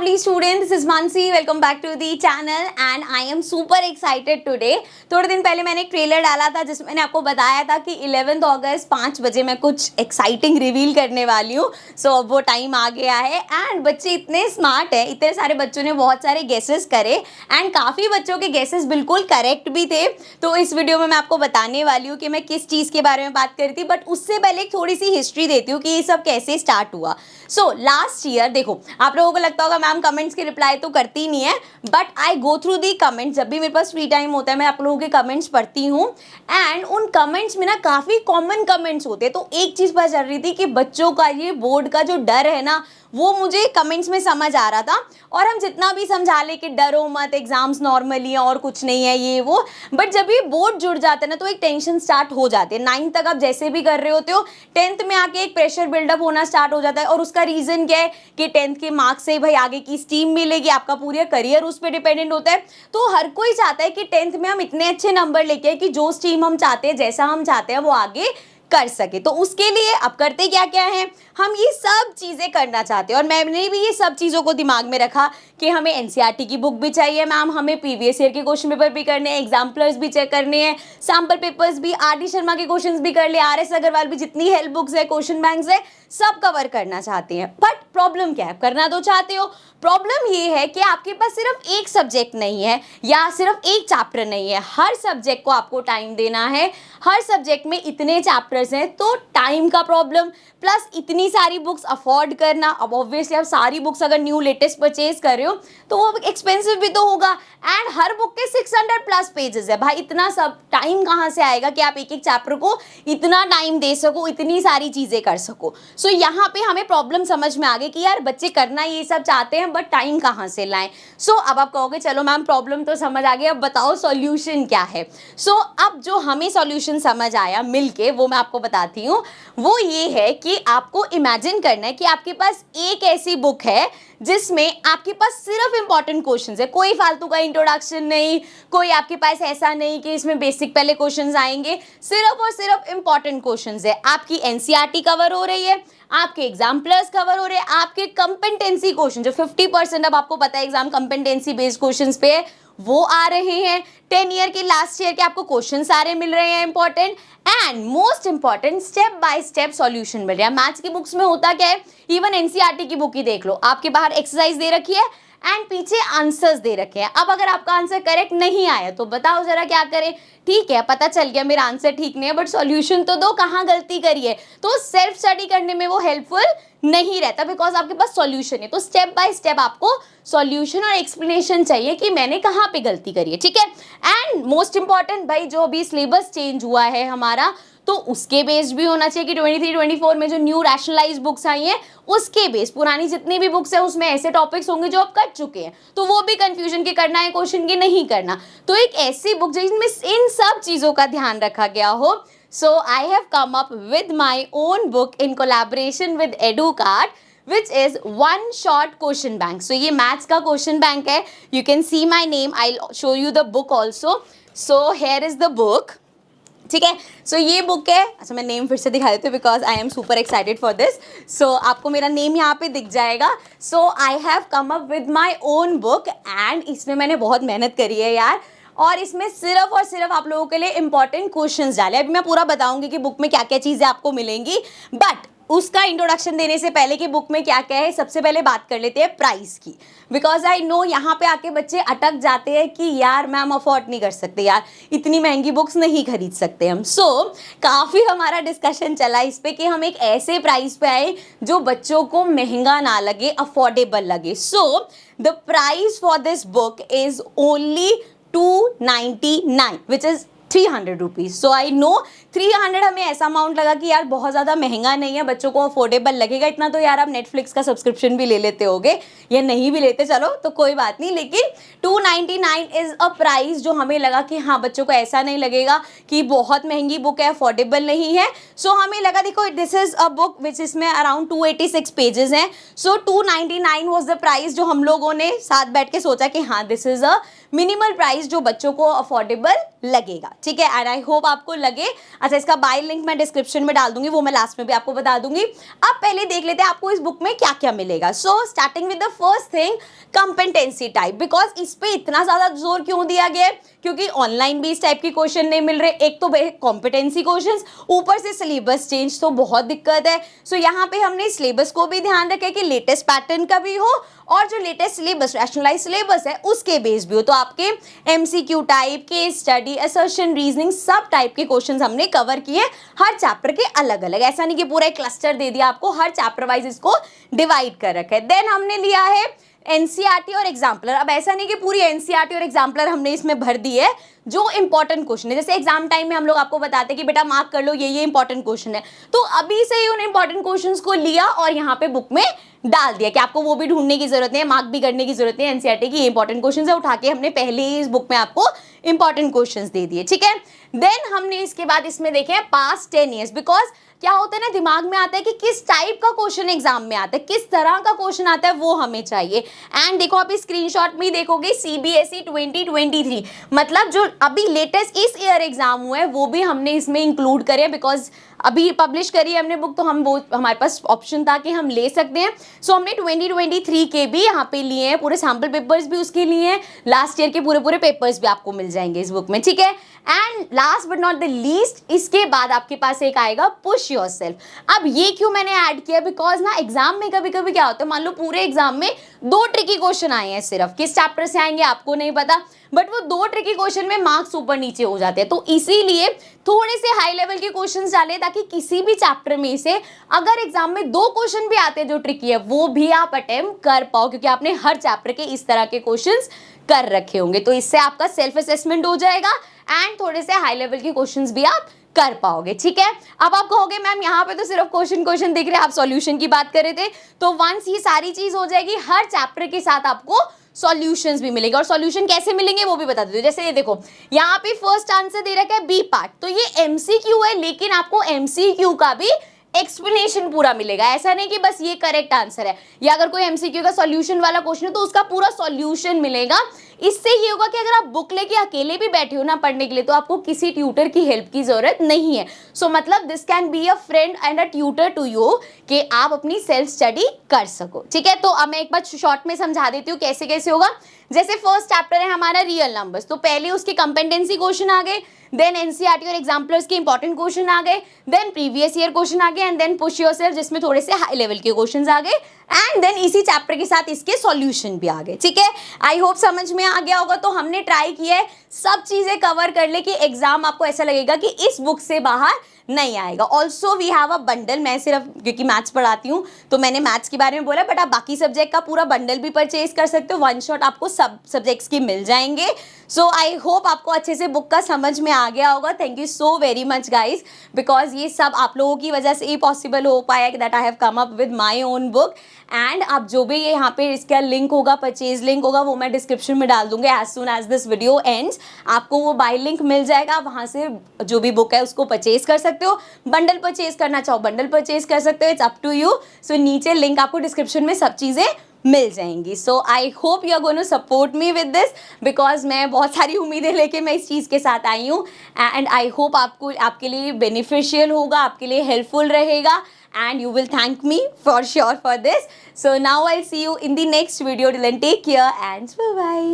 lovely students, this is Mansi. Welcome back to the channel and I am super excited today. थोड़े दिन पहले मैंने एक trailer डाला था जिसमें मैंने आपको बताया था कि 11th अगस्त 5 बजे मैं कुछ एक्साइटिंग रिवील करने वाली हूँ. सो अब वो टाइम आ गया है एंड बच्चे इतने स्मार्ट हैं, इतने सारे बच्चों ने बहुत सारे गेसेस करे एंड काफ़ी बच्चों के गेसेस बिल्कुल करेक्ट भी थे. तो इस वीडियो में मैं आपको बताने वाली हूँ कि मैं किस चीज़ के बारे में बात करी थी, बट उससे पहले एक थोड़ी सी हिस्ट्री देती हूँ कि ये सब कैसे स्टार्ट हुआ. सो लास्ट ईयर देखो, आप लोगों को लगता होगा मैम कमेंट्स की रिप्लाई तो करती नहीं है, but I go through the comments. जब भी मेरे पास फ्री टाइम होता है मैं आप लोगों के कमेंट्स पढ़ती हूँ एंड उन कमेंट्स में ना काफ़ी कॉमन कमेंट्स होते हैं. तो एक चीज़ पता चल रही थी कि बच्चों का ये बोर्ड का जो डर है ना, वो मुझे कमेंट्स में समझ आ रहा था. और हम जितना भी समझा ले कि डरो मत, एग्जाम्स नॉर्मली हैं और कुछ नहीं है ये वो, बट जब ये बोर्ड जुड़ जाते हैं ना तो एक टेंशन स्टार्ट हो जाती है. 9th तक आप जैसे भी कर रहे होते हो, 10th में आके एक प्रेशर बिल्डअप होना स्टार्ट हो जाता है. और उसका रीज़न क्या है कि 10th के मार्क्स से भाई आगे की स्ट्रीम मिलेगी, आपका पूरा करियर उस पर डिपेंडेंट होता है. तो हर कोई चाहता है कि 10th में हम इतने अच्छे नंबर लेके आए कि जो स्ट्रीम हम चाहते हैं, जैसा हम चाहते हैं वो आगे कर सके. तो उसके लिए अब करते क्या क्या है, हम ये सब चीज़ें करना चाहते हैं. और मैंने भी ये सब चीज़ों को दिमाग में रखा कि हमें एनसीईआरटी की बुक भी चाहिए मैम, हमें प्रीवियस ईयर के क्वेश्चन पेपर भी करने हैं, एग्जाम्पलर्स भी चेक करने हैं, सैम्पल पेपर्स भी, आर.डी. शर्मा के क्वेश्चंस भी कर ले, आर.एस. अग्रवाल भी, जितनी हेल्प बुक्स है, क्वेश्चन बैंक्स है, सब कवर करना चाहते हैं. बट प्रॉब्लम क्या है, करना तो चाहते हो, प्रॉब्लम ये है कि आपके पास सिर्फ एक सब्जेक्ट नहीं है या सिर्फ एक चैप्टर नहीं है. हर सब्जेक्ट को आपको टाइम देना है, हर सब्जेक्ट में इतने चैप्टर्स हैं, तो टाइम का प्रॉब्लम प्लस इतनी सारी बुक्स अफोर्ड करना. अब ऑब्वियसली आप सारी बुक्स अगर न्यू लेटेस्ट परचेज कर रहे हो तो वो एक्सपेंसिव भी तो होगा. एंड हर बुक के 600 प्लस पेजेस है. भाई इतना सब टाइम कहाँ से आएगा कि आप एक एक चैप्टर को इतना टाइम दे सको, इतनी सारी चीज़ें कर सको. सो यहाँ पे हमें प्रॉब्लम समझ में आ गई कि यार बच्चे करना ये सब चाहते हैं बट टाइम कहाँ से लाएं. सो अब आप कहोगे चलो मैम प्रॉब्लम तो समझ आ गई, अब बताओ सॉल्यूशन क्या है. सो अब जो हमें सॉल्यूशन समझ आया मिलके वो मैं आपको बताती हूँ. वो ये है कि आपको इमेजिन करना है कि आपके पास एक ऐसी बुक है जिसमें आपके पास सिर्फ इंपॉर्टेंट क्वेश्चंस है, कोई फालतू का इंट्रोडक्शन नहीं, कोई आपके पास ऐसा नहीं कि इसमें बेसिक पहले क्वेश्चंस आएंगे, सिर्फ और सिर्फ इंपॉर्टेंट क्वेश्चंस है. आपकी एनसीईआरटी कवर हो रही है, आपके एग्जाम्पलर्स कवर हो रहे हैं, आपके कंपेटेंसी क्वेश्चन जो 50% अब आपको पता है एग्जाम कंपेटेंसी बेस्ड क्वेश्चंस पे है वो आ रहे हैं. 10 ईयर के लास्ट ईयर के आपको क्वेश्चन सारे मिल रहे हैं important and most important step by step solution मिल रहा है. मैथ्स की बुक्स में होता क्या है, इवन एनसीईआरटी की बुक ही देख लो, आपके बाहर एक्सरसाइज दे रखी है एंड पीछे आंसर्स दे रखे हैं. अब अगर आपका आंसर करेक्ट नहीं आया तो बताओ जरा क्या करें. ठीक है, पता चल गया मेरा आंसर ठीक नहीं है बट सॉल्यूशन तो दो, कहाँ गलती करी है. तो सेल्फ स्टडी करने में वो हेल्पफुल नहीं रहता बिकॉज आपके पास सॉल्यूशन है. तो स्टेप बाय स्टेप आपको सॉल्यूशन और एक्सप्लेनेशन चाहिए कि मैंने कहाँ पे गलती करी है. ठीक है, एंड मोस्ट इंपॉर्टेंट भाई जो अभी सिलेबस चेंज हुआ है हमारा, तो उसके बेस्ड भी होना चाहिए कि 23-24 में जो न्यू रैशनलाइज बुक्स आई हैं उसके बेस. पुरानी जितनी भी बुक्स है उसमें ऐसे टॉपिक्स होंगे जो आप कर चुके हैं, तो वो भी कंफ्यूजन के करना है, क्वेश्चन की नहीं करना. तो एक ऐसी बुक जिसमें इन सब चीज़ों का ध्यान रखा गया हो. So I have come up with my own book in collaboration with EduCard, which is one short question bank. So ये मैथ्स का क्वेश्चन बैंक है. You can see my name. I'll show you the book also. So here is the book. ठीक है, सो ये book है. अच्छा मैं name फिर से दिखा देती हूँ because I am super excited for this. So आपको मेरा नेम यहाँ पे दिख जाएगा. So I have come up with my own book and इसमें मैंने बहुत मेहनत करी है यार. और इसमें सिर्फ और सिर्फ आप लोगों के लिए इंपॉर्टेंट क्वेश्चंस डाले. अभी मैं पूरा बताऊंगी कि बुक में क्या क्या चीज़ें आपको मिलेंगी, बट उसका इंट्रोडक्शन देने से पहले कि बुक में क्या क्या है, सबसे पहले बात कर लेते हैं प्राइस की. बिकॉज आई नो यहाँ पे आके बच्चे अटक जाते हैं कि यार मैम अफोर्ड नहीं कर सकते, यार इतनी महंगी बुक्स नहीं खरीद सकते हम. सो काफ़ी हमारा डिस्कशन चला इस पे कि हम एक ऐसे प्राइस पे आए जो बच्चों को महंगा ना लगे, अफोर्डेबल लगे. So the price for this book is only 299 which is 300 rupees. So I know 300 हमें ऐसा अमाउंट लगा कि यार बहुत ज़्यादा महंगा नहीं है, बच्चों को अफोर्डेबल लगेगा इतना. तो यार आप नेटफ्लिक्स का सब्सक्रिप्शन भी ले लेते होगे या नहीं भी लेते चलो तो कोई बात नहीं, लेकिन 299 इज़ अ प्राइस जो हमें लगा कि हाँ बच्चों को ऐसा नहीं लगेगा कि बहुत महंगी बुक है, अफोर्डेबल नहीं है. सो हमें लगा देखो this is a book which इसमें अराउंड 286 पेजेस हैं. सो 299 वॉज द प्राइस जो हम लोगों ने साथ बैठ के सोचा कि हाँ this is a minimal price जो बच्चों को अफोर्डेबल लगेगा. ठीक है, एंड आई होप आपको लगे। अच्छा, इसका बाय लिंक मैं डिस्क्रिप्शन में डाल दूंगी, वो मैं लास्ट में भी आपको बता दूंगी। अब पहले देख लेते हैं आपको इस बुक में क्या क्या मिलेगा। So starting with the first thing, competency type. Because इस पे इतना ज्यादा जोर क्यों दिया गया है, क्योंकि ऑनलाइन भी इस टाइप के क्वेश्चन नहीं मिल रहे। एक तो कॉम्पिटेंसी क्वेश्चंस, ऊपर से सिलेबस चेंज, तो बहुत दिक्कत है। सो यहाँ पे हमने सिलेबस को भी ध्यान रखा कि लेटेस्ट पैटर्न का भी हो और जो लेटेस्ट सिलेबस, रैशनलाइज सिलेबस है, उसके बेस भी हो। तो आपके MCQ type, case study, assertion, reasoning, सब टाइप के क्वेश्चंस हमने कवर किए, हर चैप्टर के अलग अलग। ऐसा नहीं कि पूरा एक क्लस्टर दे दिया आपको, हर चैप्टर वाइज इसको डिवाइड कर रखा है। देन हमने लिया है एनसीईआरटी और एग्जाम्पलर। अब ऐसा नहीं कि पूरी एनसीईआरटी और एग्जाम्पलर हमने इसमें भर दी है, जो इंपॉर्टेंट क्वेश्चन है, जैसे एग्जाम टाइम में हम लोग आपको बताते हैं कि बेटा मार्क कर लो, ये इंपॉर्टेंट क्वेश्चन है, तो अभी से ही उन इंपॉर्टेंट क्वेश्चंस को लिया और यहाँ पे बुक में डाल दिया कि आपको वो भी ढूंढने की जरूरत नहीं है, मार्क भी करने की जरूरत नहीं है। एनसीईआरटी की इंपॉर्टेंट क्वेश्चंस है, उठा के हमने पहले ही इस बुक में आपको इंपॉर्टेंट क्वेश्चंस दे दिए, ठीक है। देन हमने इसके बाद इसमें देखे पास्ट 10 ईयर्स। बिकॉज क्या होता है ना, दिमाग में आता है कि किस टाइप का क्वेश्चन एग्जाम में आता है, किस तरह का क्वेश्चन आता है, वो हमें चाहिए। एंड देखो, आप इस स्क्रीनशॉट में देखोगे सीबीएसई 2023, मतलब जो अभी लेटेस्ट इस ईयर एग्जाम हुआ है वो भी हमने इसमें इंक्लूड करे, बिकॉज अभी पब्लिश करी है हमने बुक, तो हम वो हमारे पास ऑप्शन था कि हम ले सकते हैं। सो हमने 2023 के भी यहाँ पे लिए हैं, पूरे सैम्पल पेपर्स भी उसके लिए हैं, लास्ट ईयर के पूरे पेपर्स भी आपको मिल जाएंगे इस बुक में, ठीक है। And last but not the least, इसके बाद आपके पास एक आएगा पुश योरसेल्फ। अब ये क्यों मैंने ऐड किया, बिकॉज ना एग्जाम में कभी कभी क्या होता है, मान लो पूरे एग्जाम में 2 ट्रिकी क्वेश्चन आए हैं, सिर्फ किस चैप्टर से आएंगे आपको नहीं पता, बट वो 2 ट्रिकी क्वेश्चन में मार्क्स ऊपर नीचे हो जाते हैं। तो इसीलिए थोड़े से हाई लेवल के क्वेश्चंस डाले, ताकि किसी भी चैप्टर में से अगर एग्जाम में 2 क्वेश्चन भी आते हैं जो ट्रिकी है, वो भी आप अटेम्प्ट कर पाओ, क्योंकि आपने हर चैप्टर के इस तरह के क्वेश्चंस कर रखे होंगे। तो इससे आपका सेल्फ असेसमेंट हो जाएगा एंड थोड़े से हाई लेवल के क्वेश्चंस भी आप कर पाओगे, ठीक है। अब आप कहोगे मैम यहाँ पे तो सिर्फ क्वेश्चन दिख रहे हैं, आप सॉल्यूशन की बात कर रहे थे। तो वंस ये सारी चीज हो जाएगी, हर चैप्टर के साथ आपको सॉल्यूशंस भी मिलेंगे। और सॉल्यूशन कैसे मिलेंगे वो भी बता देते हो। जैसे ये देखो, यहाँ पे फर्स्ट आंसर दे रखा है बी पार्ट, तो ये एमसीक्यू है, लेकिन आपको एमसीक्यू का भी एक्सप्लेनेशन पूरा मिलेगा। ऐसा नहीं कि बस ये करेक्ट आंसर है, या अगर कोई एमसीक्यू का सॉल्यूशन वाला क्वेश्चन है तो उसका पूरा सॉल्यूशन मिलेगा। इससे ये होगा कि अगर आप बुक लेके अकेले भी बैठे हो ना पढ़ने के लिए, तो आपको किसी ट्यूटर की हेल्प की जरूरत नहीं है। सो मतलब this can be a friend and a tutor to you, कि आप अपनी सेल्फ स्टडी कर सको, ठीक है। तो अब मैं एक बार शॉर्ट में समझा देती हूँ कैसे कैसे होगा। जैसे फर्स्ट चैप्टर है हमारा रियल नंबर्स, तो पहले उसके कंपेटेंसी क्वेश्चन आ गए, देन एनसीईआरटी और एग्जाम्पलर्स के इंपॉर्टेंट क्वेश्चन आ गए, देन प्रीवियस ईयर क्वेश्चन आ गए, एंड देन पुश योरसेल्फ जिसमें थोड़े से हाई लेवल के क्वेश्चंस आ गए, एंड देन इसी चैप्टर के साथ इसके सॉल्यूशन भी आ गए, ठीक है। आई होप समझ में आ गया होगा। तो हमने ट्राई किया है सब चीजें कवर कर ले कि एग्जाम आपको ऐसा लगेगा कि इस बुक से बाहर नहीं आएगा। Also we have a bundle, मैं सिर्फ क्योंकि मैथ्स पढ़ाती हूँ तो मैंने मैथ्स के बारे में बोला, बट आप बाकी सब्जेक्ट का पूरा बंडल भी परचेज कर सकते हो, वन शॉट आपको सब सब्जेक्ट्स की मिल जाएंगे। सो आई होप आपको अच्छे से बुक का समझ में आ गया होगा। Thank you so very much guys, because ये सब आप लोगों की वजह से ही पॉसिबल हो पाया कि that I have come up with my own book. And आप जो भी ये यहाँ पे इसका लिंक होगा, परचेज लिंक होगा, वो मैं डिस्क्रिप्शन में डाल दूंगी as soon as this video ends. आपको वो बाय लिंक मिल जाएगा, वहाँ से जो भी बुक है उसको परचेज कर सकते हो। बंडल परचेज करना चाहो बंडल परचेज कर सकते हो, it's up to you. So नीचे लिंक आपको डिस्क्रिप्शन में सब चीज़ें मिल जाएंगी। So I hope you are going to support me with this, because मैं बहुत सारी उम्मीदें लेके मैं इस चीज़ के साथ आई हूँ, एंड आई होप आपको आपके लिए बेनिफिशियल होगा, आपके लिए हेल्पफुल रहेगा, and you will thank me for sure for this. So now I'll see you in the next video. Till then, take care and bye bye.